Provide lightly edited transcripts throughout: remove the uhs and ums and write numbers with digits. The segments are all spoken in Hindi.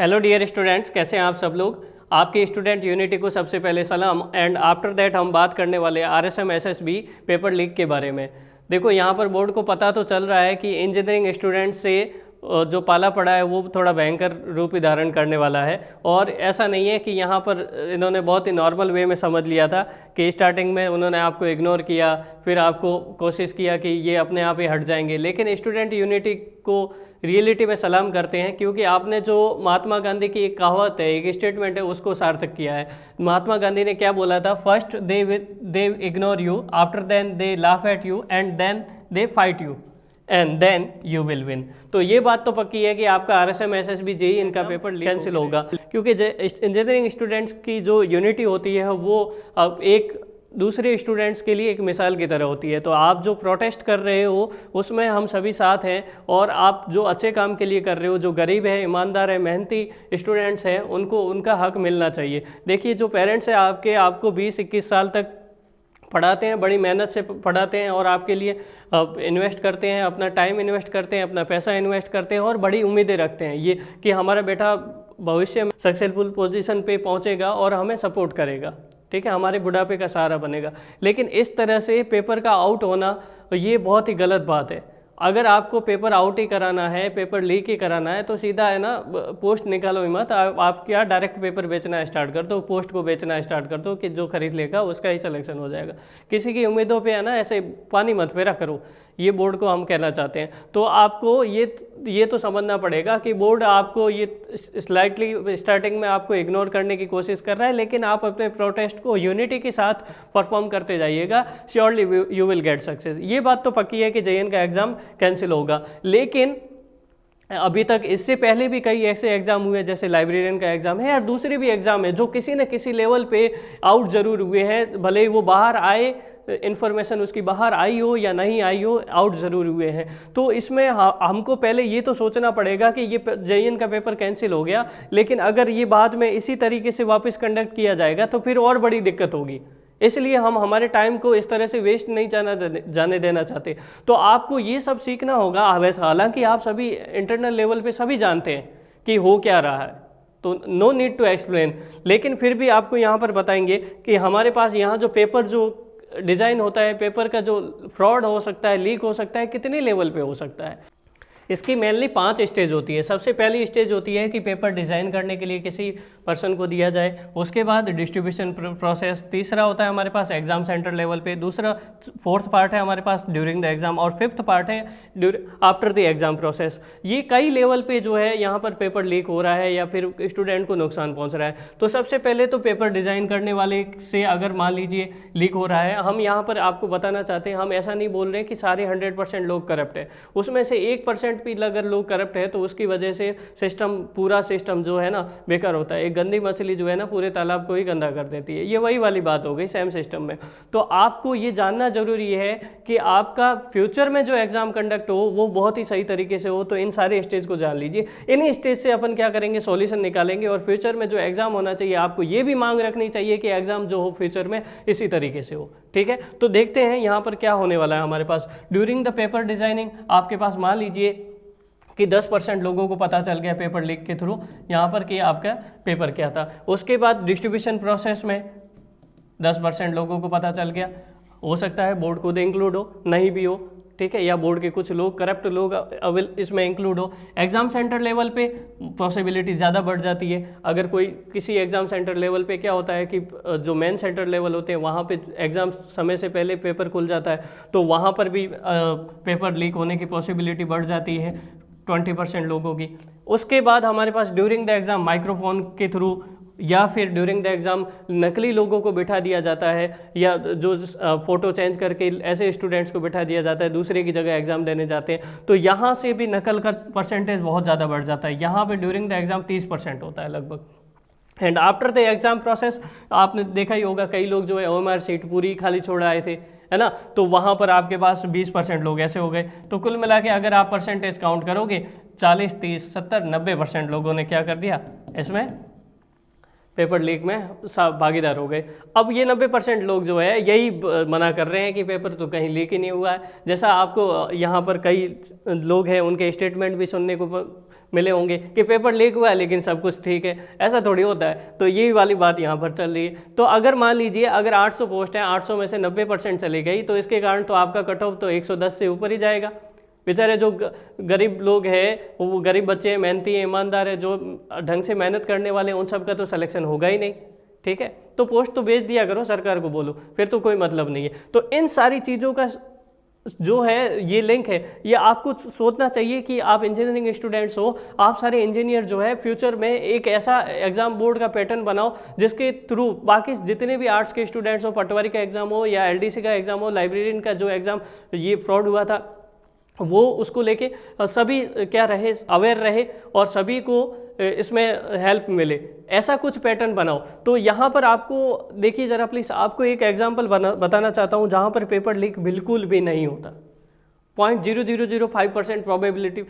हेलो डियर स्टूडेंट्स, कैसे हैं आप सब लोग। आपके स्टूडेंट यूनिटी को सबसे पहले सलाम। एंड आफ्टर दैट हम बात करने वाले RSM SSB पेपर लीक के बारे में। देखो, यहाँ पर बोर्ड को पता तो चल रहा है कि इंजीनियरिंग स्टूडेंट से जो पाला पड़ा है वो थोड़ा भयंकर रूप धारण करने वाला है। और ऐसा नहीं है कि यहाँ पर इन्होंने बहुत ही नॉर्मल वे में समझ लिया था कि स्टार्टिंग में उन्होंने आपको इग्नोर किया, फिर आपको कोशिश किया कि ये अपने आप ही हट जाएंगे। लेकिन स्टूडेंट यूनिटी को रियलिटी में सलाम करते हैं, क्योंकि आपने जो महात्मा गांधी की एक कहावत है, एक स्टेटमेंट है, उसको सार्थक किया है। महात्मा गांधी ने क्या बोला था? First they ignore you, after then they laugh at you, and then they fight you, and then you will win. तो ये बात तो पक्की है कि आपका RSM SSB JEE इनका पेपर कैंसिल होगा, क्योंकि इंजीनियरिंग स्टूडेंट्स की जो यूनिटी होती है वो अब एक दूसरे स्टूडेंट्स के लिए एक मिसाल की तरह होती है। तो आप जो प्रोटेस्ट कर रहे हो उसमें हम सभी साथ हैं, और आप जो अच्छे काम के लिए कर रहे हो, जो गरीब है, ईमानदार है, मेहनती स्टूडेंट्स हैं, उनको उनका हक मिलना चाहिए। देखिए, जो पेरेंट्स हैं आपको 20-21 साल तक पढ़ाते हैं, बड़ी मेहनत से पढ़ाते हैं और आपके लिए इन्वेस्ट करते हैं, अपना टाइम इन्वेस्ट करते हैं, अपना पैसा इन्वेस्ट करते हैं और बड़ी उम्मीदें रखते हैं ये कि हमारा बेटा भविष्य में सक्सेसफुल पोजीशन पे पहुंचेगा और हमें सपोर्ट करेगा, ठीक है, हमारे बुढ़ापे का सहारा बनेगा। लेकिन इस तरह से पेपर का आउट होना ये बहुत ही गलत बात है। अगर आपको पेपर आउट ही कराना है, पेपर लीक ही कराना है, तो सीधा है ना, पोस्ट निकालो ही मत। आप क्या डायरेक्ट पेपर बेचना स्टार्ट कर दो, पोस्ट को बेचना स्टार्ट कर दो कि जो खरीद लेगा उसका ही सिलेक्शन हो जाएगा। किसी की उम्मीदों पे है ना ऐसे पानी मत फेरा करो, ये बोर्ड को हम कहना चाहते हैं। तो आपको ये तो समझना पड़ेगा कि बोर्ड आपको ये स्लाइटली स्टार्टिंग में आपको इग्नोर करने की कोशिश कर रहा है, लेकिन आप अपने प्रोटेस्ट को यूनिटी के साथ परफॉर्म करते जाइएगा, surely you will get success. ये बात तो पक्की है कि JEE का एग्ज़ाम कैंसिल होगा। लेकिन अभी तक इससे पहले भी कई ऐसे एग्ज़ाम हुए, जैसे लाइब्रेरियन का एग्ज़ाम है या दूसरे भी एग्ज़ाम है, जो किसी न किसी लेवल पे आउट ज़रूर हुए हैं। भले ही वो बाहर आए, इन्फॉर्मेशन उसकी बाहर आई हो या नहीं आई हो, आउट ज़रूर हुए हैं। तो इसमें हमको पहले ये तो सोचना पड़ेगा कि ये JEE का पेपर कैंसिल हो गया, लेकिन अगर ये बाद में इसी तरीके से वापस कंडक्ट किया जाएगा तो फिर और बड़ी दिक्कत होगी। इसलिए हम हमारे टाइम को इस तरह से वेस्ट नहीं जाने देना चाहते। तो आपको ये सब सीखना होगा। वैसे हालांकि आप सभी इंटरनल लेवल पे सभी जानते हैं कि हो क्या रहा है, तो नो नीड टू एक्सप्लेन। लेकिन फिर भी आपको यहाँ पर बताएंगे कि हमारे पास यहाँ जो पेपर जो डिज़ाइन होता है, पेपर का जो फ्रॉड हो सकता है, लीक हो सकता है, कितने लेवल पे हो सकता है। इसकी मेनली 5 स्टेज होती है। सबसे पहली स्टेज होती है कि पेपर डिज़ाइन करने के लिए किसी पर्सन को दिया जाए। उसके बाद डिस्ट्रीब्यूशन प्रोसेस। तीसरा होता है हमारे पास एग्ज़ाम सेंटर लेवल पे। दूसरा, फोर्थ पार्ट है हमारे पास ड्यूरिंग द एग्ज़ाम, और फिफ्थ पार्ट है आफ्टर द एग्ज़ाम प्रोसेस। ये कई लेवल पे जो है यहाँ पर पेपर लीक हो रहा है या फिर स्टूडेंट को नुकसान पहुँच रहा है। तो सबसे पहले तो पेपर डिज़ाइन करने वाले से अगर मान लीजिए लीक हो रहा है, हम यहाँ पर आपको बताना चाहते हैं, हम ऐसा नहीं बोल रहे कि सारे 100% लोग करप्ट है। उसमें से 1% भी अगर लोग करप्ट है तो उसकी वजह से पूरा सिस्टम जो है ना बेकार होता है। एक गंदी मछली जो है ना पूरे तालाब को ही गंदा कर देती है। ये वही वाली बात हो गई सेम सिस्टम में। तो आपको ये जानना जरूरी है कि आपका फ्यूचर में जो एग्जाम कंडक्ट हो वो बहुत ही सही तरीके से हो। तो इन सारे स्टेज को जान लीजिए। इन्हीं स्टेज से अपन क्या करेंगे, सॉल्यूशन निकालेंगे, और फ्यूचर में जो एग्जाम होना चाहिए आपको ये भी मांग रखनी चाहिए कि एग्जाम जो हो फ्यूचर में इसी तरीके से हो। ठीक है, तो देखते हैं यहाँ पर क्या होने वाला है हमारे पास। ड्यूरिंग द पेपर डिजाइनिंग आपके पास मान लीजिए कि 10% लोगों को पता चल गया पेपर लीक के थ्रू यहाँ पर कि आपका पेपर क्या था। उसके बाद डिस्ट्रीब्यूशन प्रोसेस में 10% लोगों को पता चल गया। हो सकता है बोर्ड खुद इंक्लूड हो, नहीं भी हो, ठीक है, या बोर्ड के कुछ लोग करप्ट लोग इसमें इंक्लूड हो। एग्जाम सेंटर लेवल पे पॉसिबिलिटी ज़्यादा बढ़ जाती है। अगर कोई किसी एग्जाम सेंटर लेवल पे क्या होता है कि जो मेन सेंटर लेवल होते हैं वहाँ पे एग्ज़ाम समय से पहले पेपर खुल जाता है, तो वहाँ पर भी पेपर लीक होने की पॉसिबिलिटी बढ़ जाती है 20% लोगों की। उसके बाद हमारे पास ड्यूरिंग द एग्ज़ाम माइक्रोफोन के थ्रू या फिर ड्यूरिंग द एग्ज़ाम नकली लोगों को बिठा दिया जाता है, या जो फ़ोटो चेंज करके ऐसे स्टूडेंट्स को बिठा दिया जाता है, दूसरे की जगह एग्ज़ाम देने जाते हैं। तो यहाँ से भी नकल का परसेंटेज बहुत ज़्यादा बढ़ जाता है। यहाँ पे ड्यूरिंग द एग्ज़ाम 30% होता है लगभग। And after the exam process आपने देखा ही होगा, कई लोग जो है OMR सीट पूरी खाली छोड़ आए थे, है ना, तो वहाँ पर आपके पास 20% लोग ऐसे हो गए। तो कुल मिला के अगर आप परसेंटेज काउंट करोगे 40, 30, 70, 90% लोगों ने क्या कर दिया, इसमें पेपर लीक में भागीदार हो गए। अब ये 90% लोग जो है यही मना कर रहे हैं कि पेपर तो कहीं लीक ही नहीं हुआ है। जैसा आपको यहाँ पर कई लोग हैं उनके स्टेटमेंट भी सुनने को मिले होंगे कि पेपर लीक हुआ है लेकिन सब कुछ ठीक है, ऐसा थोड़ी होता है। तो यही वाली बात यहाँ पर चल रही है। तो अगर मान लीजिए अगर 800 पोस्ट है, 800 में से 90% चली गई तो इसके कारण तो आपका कट ऑफ तो 110 से ऊपर ही जाएगा। बेचारे जो गरीब लोग हैं, वो गरीब बच्चे हैं, मेहनती हैं, ईमानदार है, जो ढंग से मेहनत करने वाले हैं, उन सब का तो सिलेक्शन होगा ही नहीं। ठीक है, तो पोस्ट तो बेच दिया करो, सरकार को बोलो, फिर तो कोई मतलब नहीं है। तो इन सारी चीज़ों का जो है ये लिंक है, ये आपको सोचना चाहिए कि आप इंजीनियरिंग स्टूडेंट्स हो, आप सारे इंजीनियर जो है फ्यूचर में एक ऐसा एग्जाम बोर्ड का पैटर्न बनाओ जिसके थ्रू बाकी जितने भी आर्ट्स के स्टूडेंट्स हो, पटवारी का एग्जाम हो या एलडीसी का एग्जाम हो, लाइब्रेरियन का जो एग्जाम ये फ्रॉड हुआ था वो उसको लेके सभी क्या रहे, अवेयर रहे और सभी को इसमें हेल्प मिले, ऐसा कुछ पैटर्न बनाओ। तो यहाँ पर आपको देखिए ज़रा प्लीज़, आपको एक एग्जांपल बताना चाहता हूँ जहाँ पर पेपर लीक बिल्कुल भी नहीं होता, 0.0005% प्रोबेबिलिटी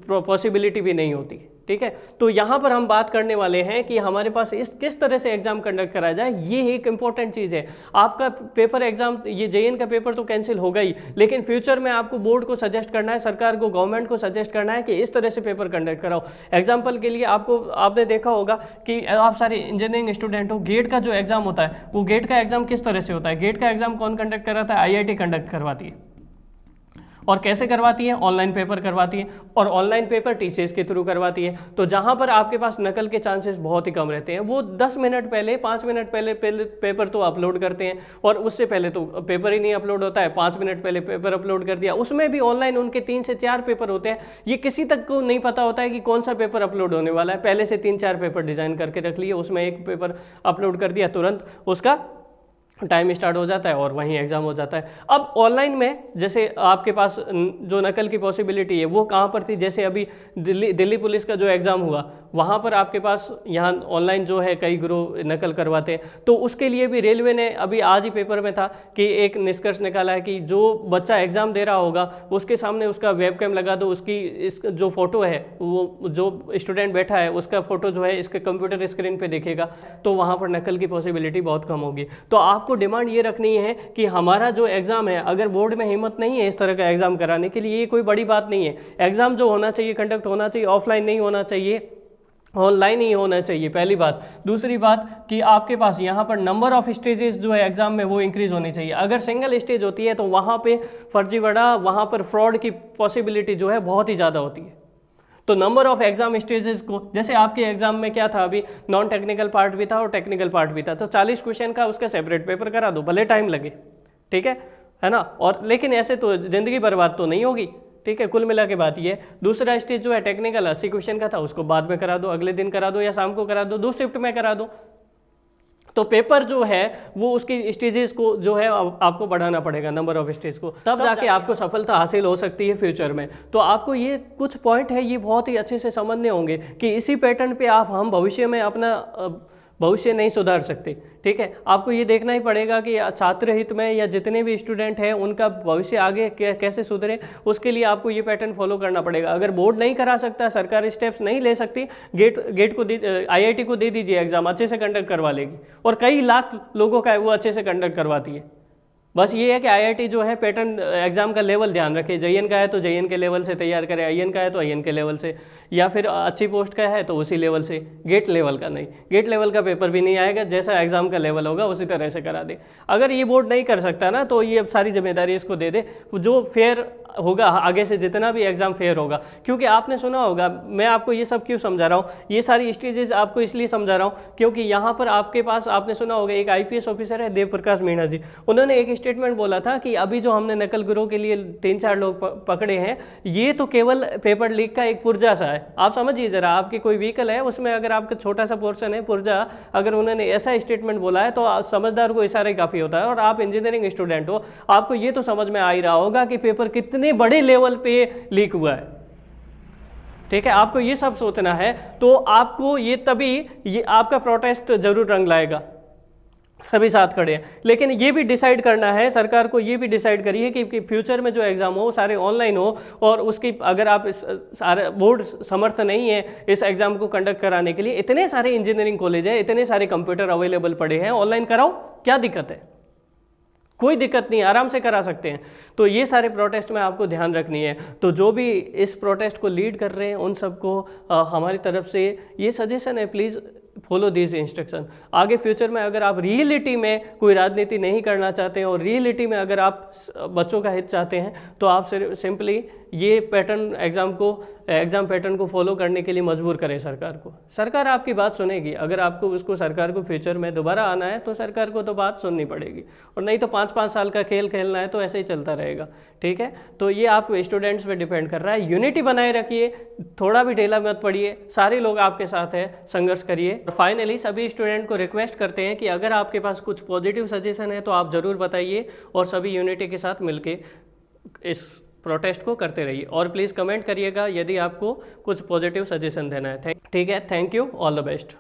पॉसिबिलिटी भी नहीं होती। ठीक है, तो यहाँ पर हम बात करने वाले हैं कि हमारे पास इस किस तरह से एग्जाम कंडक्ट कराया जाए। ये एक इंपॉर्टेंट चीज़ है। आपका पेपर एग्जाम, ये जेईएन का पेपर तो कैंसिल होगा ही, लेकिन फ्यूचर में आपको बोर्ड को सजेस्ट करना है, सरकार को, गवर्नमेंट को सजेस्ट करना है कि इस तरह से पेपर कंडक्ट कराओ। एग्जाम्पल के लिए आपने देखा होगा कि आप सारे इंजीनियरिंग स्टूडेंट हो, गेट का जो एग्जाम होता है वो गेट का एग्जाम किस तरह से होता है। गेट का एग्जाम कौन कंडक्ट कराता है? आईआईटी कंडक्ट करवाती है। और कैसे करवाती है? ऑनलाइन पेपर करवाती है, और ऑनलाइन पेपर टीसीएस के थ्रू करवाती है। तो जहाँ पर आपके पास नकल के चांसेस बहुत ही कम रहते हैं, वो 10 मिनट पहले, 5 मिनट पहले पेपर तो अपलोड करते हैं, और उससे पहले तो पेपर ही नहीं अपलोड होता है। 5 मिनट पहले पेपर अपलोड कर दिया, उसमें भी ऑनलाइन उनके 3 से 4 पेपर होते हैं। ये किसी तक को नहीं पता होता है कि कौन सा पेपर अपलोड होने वाला है। पहले से 3-4 पेपर डिज़ाइन करके रख लिए, उसमें एक पेपर अपलोड कर दिया, तुरंत उसका टाइम स्टार्ट हो जाता है और वहीं एग्ज़ाम हो जाता है। अब ऑनलाइन में जैसे आपके पास जो नकल की पॉसिबिलिटी है वो कहाँ पर थी? जैसे अभी दिल्ली पुलिस का जो एग्ज़ाम हुआ, वहाँ पर आपके पास यहाँ ऑनलाइन जो है कई ग्रुप नकल करवाते हैं। तो उसके लिए भी रेलवे ने अभी आज ही पेपर में था कि एक निष्कर्ष निकाला है कि जो बच्चा एग्ज़ाम दे रहा होगा उसके सामने उसका वेबकैम लगा दो, उसकी इस जो फ़ोटो है, वो जो स्टूडेंट बैठा है उसका फ़ोटो जो है इसके कंप्यूटर स्क्रीन पर देखेगा, तो वहाँ पर नकल की पॉसिबिलिटी बहुत कम होगी। तो आपको डिमांड ये रखनी है कि हमारा जो एग्जाम है, अगर बोर्ड में हिम्मत नहीं है इस तरह का एग्जाम कराने के लिए, ये कोई बड़ी बात नहीं है। एग्जाम जो होना चाहिए, कंडक्ट होना चाहिए, ऑफलाइन नहीं होना चाहिए, ऑनलाइन ही होना चाहिए, पहली बात। दूसरी बात कि आपके पास यहाँ पर नंबर ऑफ स्टेजेस जो है एग्जाम में वो इंक्रीज होनी चाहिए। अगर सिंगल स्टेज होती है तो वहाँ पे फर्जीवाड़ा, वहाँ पर फ्रॉड की पॉसिबिलिटी जो है बहुत ही ज़्यादा होती है। तो नंबर ऑफ एग्जाम स्टेजेस को, जैसे आपके एग्जाम में क्या था, अभी नॉन टेक्निकल पार्ट भी था और टेक्निकल पार्ट भी था, तो 40 क्वेश्चन का उसका सेपरेट पेपर करा दो, भले टाइम लगे। ठीक है ना। और लेकिन ऐसे तो ज़िंदगी बर्बाद तो नहीं होगी। ठीक है, कुल मिला के बात ये है। दूसरा स्टेज जो है टेक्निकल 80 क्वेश्चन का था, उसको बाद में करा दो, अगले दिन करा दो या शाम को करा दो, 2 शिफ्ट में करा दो। तो पेपर जो है वो उसकी स्टेजेस को जो है आपको बढ़ाना पड़ेगा, नंबर ऑफ स्टेज को, तब जाके आपको सफलता हासिल हो सकती है फ्यूचर में। तो आपको ये कुछ पॉइंट है, ये बहुत ही अच्छे से समझने होंगे कि इसी पैटर्न पे हम भविष्य में अपना भविष्य नहीं सुधार सकते। ठीक है, आपको ये देखना ही पड़ेगा कि छात्र हित में या जितने भी स्टूडेंट हैं उनका भविष्य आगे कैसे सुधरे, उसके लिए आपको ये पैटर्न फॉलो करना पड़ेगा। अगर बोर्ड नहीं करा सकता, सरकार स्टेप्स नहीं ले सकती, गेट को आईआईटी को दे दीजिए एग्जाम, अच्छे से कंडक्ट करवा लेगी, और कई लाख लोगों का वो अच्छे से कंडक्ट करवाती है। बस ये है कि आईआईटी जो है पैटर्न एग्जाम का लेवल ध्यान रखे, जेईएन का है तो जेईएन के लेवल से तैयार करे, आईएन का है तो आईएन के लेवल से, या फिर अच्छी पोस्ट का है तो उसी लेवल से, गेट लेवल का नहीं। गेट लेवल का पेपर भी नहीं आएगा, जैसा एग्जाम का लेवल होगा उसी तरह से करा दे। अगर ये बोर्ड नहीं कर सकता ना, तो ये सारी जिम्मेदारी इसको दे दे, जो फेयर होगा आगे से जितना भी एग्जाम फेयर होगा। क्योंकि आपने सुना होगा, मैं आपको ये सब क्यों समझा रहा हूँ, ये सारी स्टेजेस आपको इसलिए समझा रहा हूँ क्योंकि यहाँ पर आपके पास, आपने सुना होगा, एक आईपीएस ऑफिसर है देव प्रकाश मीणा जी, उन्होंने एक स्टेटमेंट बोला था कि अभी जो हमने नकल गिरोह के लिए 3-4 लोग पकड़े हैं, ये तो केवल पेपर लीक का एक पुर्जा सा है। आप समझिए जरा, आपकी कोई व्हीकल है, उसमें अगर आपका छोटा सा पोर्शन है, पुर्जा, अगर उन्होंने ऐसा स्टेटमेंट बोला है तो समझदार को इशारा ही काफ़ी होता है। और आप इंजीनियरिंग स्टूडेंट हो, आपको ये तो समझ में आ ही रहा होगा कि पेपर कितने बड़े लेवल पे लीक हुआ है। ठीक है, आपको ये सब सोचना है, तो आपको ये तभी ये आपका प्रोटेस्ट जरूर रंग लाएगा, सभी साथ खड़े हैं। लेकिन ये भी डिसाइड करना है, सरकार को ये भी डिसाइड करिए कि फ्यूचर में जो एग्ज़ाम हो सारे ऑनलाइन हो, और उसकी अगर आप सारे बोर्ड समर्थ नहीं है इस एग्ज़ाम को कंडक्ट कराने के लिए, इतने सारे इंजीनियरिंग कॉलेज हैं, इतने सारे कंप्यूटर अवेलेबल पड़े हैं, ऑनलाइन कराओ, क्या दिक्कत है? कोई दिक्कत नहीं, आराम से करा सकते हैं। तो ये सारे प्रोटेस्ट में आपको ध्यान रखनी है। तो जो भी इस प्रोटेस्ट को लीड कर रहे हैं उन सबको हमारी तरफ से ये सजेशन है, प्लीज़ फॉलो दिस इंस्ट्रक्शन। आगे फ्यूचर में अगर आप रियलिटी में कोई राजनीति नहीं करना चाहते हैं और रियलिटी में अगर आप बच्चों का हित चाहते हैं तो आप सिंपली ये एग्ज़ाम पैटर्न को फॉलो करने के लिए मजबूर करें सरकार को। सरकार आपकी बात सुनेगी। अगर आपको उसको सरकार को फ्यूचर में दोबारा आना है तो सरकार को तो बात सुननी पड़ेगी, और नहीं तो 5-5 साल का खेल खेलना है तो ऐसे ही चलता रहेगा। ठीक है, तो ये आप स्टूडेंट्स पे डिपेंड कर रहा है। यूनिटी बनाए रखिए, थोड़ा भी ढीला मत पड़िए, सारे लोग आपके साथ हैं, संघर्ष करिए। फाइनली सभी स्टूडेंट को रिक्वेस्ट करते हैं कि अगर आपके पास कुछ पॉजिटिव सजेशन है तो आप ज़रूर बताइए, और सभी यूनिटी के साथ मिलके इस प्रोटेस्ट को करते रहिए। और प्लीज़ कमेंट करिएगा यदि आपको कुछ पॉजिटिव सजेशन देना है। ठीक है, thank you, all the best.